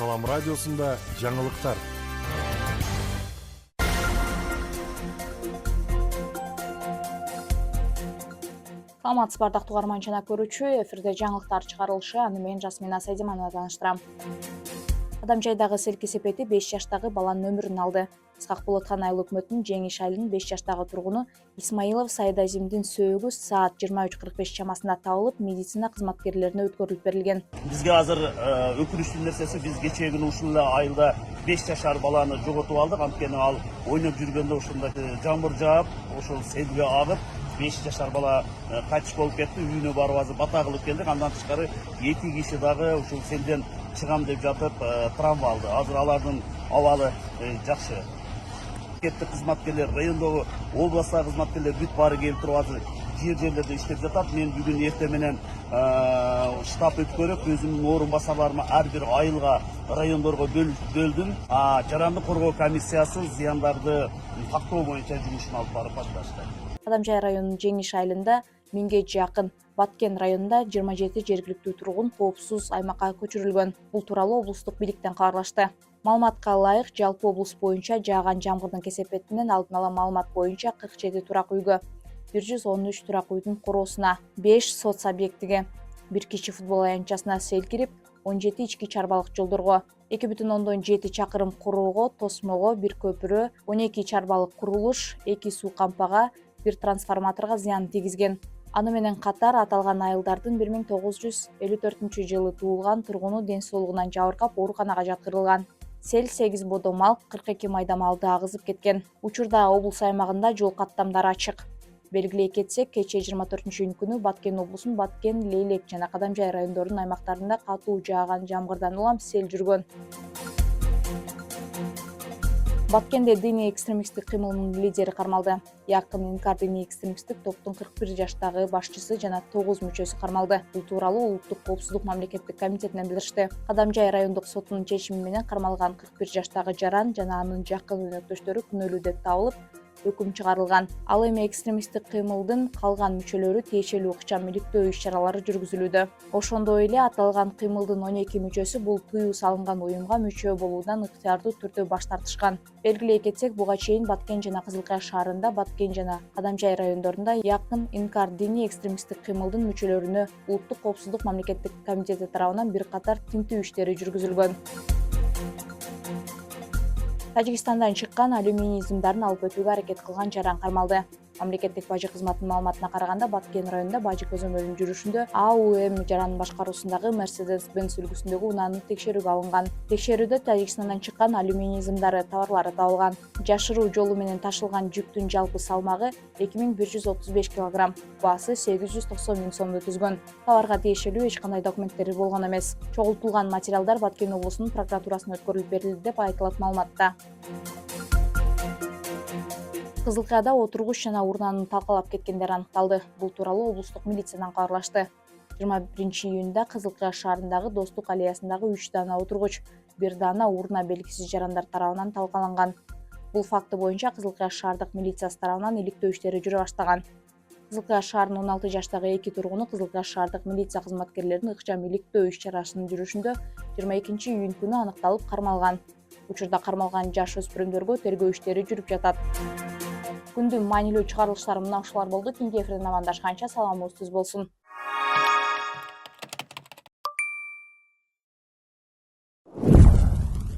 Салам радиосунда жаңылыктар. Саламатсыз бардактуу угарман жана көрүүчү, эфирде жаңылыктар чыгарылышы, аны мен Жасмина Сайдиманова тааныштырам. Адамжайдагы сел кесепети 5 жаштагы баланын өмүрүн алды. Исхак Болотхан айыл өкмөтүнүн Жеңи Шайлынын 5 жаштагы тургуну Исмаилов Саид Азимдин сөөгү саат 23:45 чамасында табылып, медицина кызматкерлерине өткөрүлүп берилген. Бизге азыр өкүнүчтүү нерсеси, биз кечээ күнү ушул эле айылда 5 жашар баланы жоготуп алдык. Анткени ал ойноп жүргөндө ушундай жамгыр жаап, ошол селге агып 5 жашар бала кайтыш болуп кетти. Үйүнө барып азыр бата кылып келдик. Андан тышкары 2 киши дагы ушул селден чыгам деп жатып травма алды. Азыр алардын абалы жакшы. Мамлекеттик кызматкерлер, райондогу областагы кызматкерлер бүт баары келип туруп азыр жерлерде иштеп жатат. Мен бүгүн эртең менен штаб өткөрүп, өзүмдүн орун басарларыма ар бир айылга, райондорго бөлдүм. Жарандык коргоо комиссиясы зыяндарды тактоо боюнча жумушун алып барып башташты. Адамжай районунун Жеңиш айылында 1000ге жакын, Баткен районунда 27 жергиликтүү тургун коопсуз аймакка көчүрүлгөн. Бул тууралуу облустук бийликтен кабарлашты. Маалыматка ылайык, жалпы облус боюнча жааган жамгырдын кесепетинен алдын ала маалымат боюнча 47 турак үйгө, 113 турак үйдүн короосуна, 5 соц объектиге, 1 кичи футбол аянтчасына сел кирип, 17 ички чарбалык жолдорго, 2,7 чакырым короого, тосмого, 1 көпүрө, 12 чарбалык курулуш, 2 суу кампага, 1 трансформаторго зыян тийгизген. Аны менен катар аталган айылдардын 1954-жылы туулган тургуну ден соолугунан жабыркап ооруканага жаткырылган. Сел 8 бодо мал, 42 майда малды агызып кеткен. Учурда облус аймагында жол каттамдары ачык. Белгилей кетсек, кечээ 24-июнь күнү Баткен облусунун Баткен, Лейлек жана Кадамжай райондорунун аймактарында катуу жааган жамгырдан улам сел жүргөн. Баткенде диний экстремисттик кыймылдын лидери кармалды. Якын инкар диний экстремисттик топтун 41 жаштагы башчысы жана 9 мүчөсү кармалды. Бул тууралуу Улуттук коопсуздук мамлекеттик комитетинен билдиришти. Кадамжай райондук сотунун чечими менен кармалган 41 жаштагы жаран жана анын жакын өнөктөштөрү күнөөлүү деп табылып, өкүм чыгарылган. Ал эми экстремисттик кыймылдын калган мүчөлөрү тиешелүү ыкчам иликтөө иш-чаралары жүргүзүлүүдө. Ошондой эле аталган кыймылдын 12 мүчөсү бул тыюу салынган уюмга мүчө болуудан ыктыярдуу түрдө баш тартышкан. Белгилей кетсек, буга чейин Баткен жана Кызылкая шаарында, Баткен жана Кадамжай райондорунда якын инкар диний экстремисттик кыймылдын мүчөлөрүнө Улуттук коопсуздук мамлекеттик комитети тарабынан бир катар тинтүү иштери жүргүзүлгөн. Тажикстандан чыккан алюминий зымдарын алып өтүүгө аракет кылган жаран кармалды. Мамлекеттик бажы кызматынын маалыматына караганда, Баткен районунда бажы көзөмөлүнүн жүрүшүндө АУМ жарандын башкаруусундагы Mercedes-Benz үлгүсүндөгү унааны текшерүүгө алынган. Текшерүүдө Тажикстандан чыккан алюминий зымдары товарлары табылган. Жашыруу жолу менен ташылган жүктүн жалпы салмагы 2135 кг, баасы 890 000 сомду түзгөн. Товарга тиешелүү эч кандай документтери болгон эмес. Чогултулган материалдар Баткен облусунун прокуратурасына өткөрүлүп берилди деп айтылат маалыматта. Кызылкаяда отургуч жана урнанын талкалап кеткендер аныкталды. Бул тууралуу облустук милициядан кабарлашты. 21-июнда Кызылкая шаарындагы Достук аллеясындагы 3 дана отургуч, 1 дана урна белгисиз жарандар тарабынан талкаланган. Бул факты боюнча Кызылкая шаардык милициясы тарабынан иликтөө иштери жүрө баштаган. Кызылкая шаарынын 16 жаштагы 2 тургуну Кызылкая шаардык милиция кызматкерлеринин ыкчам иликтөө иш-чарасынын жүрүшүндө 22-июнь күнү аныкталып кармалган. Учурда кармалган жаш өспүрүмдөргө тергөө иштери жүрүп жатат. Күндүн маанилүү чыгарылыштары мына ушулар болду. Кийинки эфирден амандашканча саламыбыз түз болсун.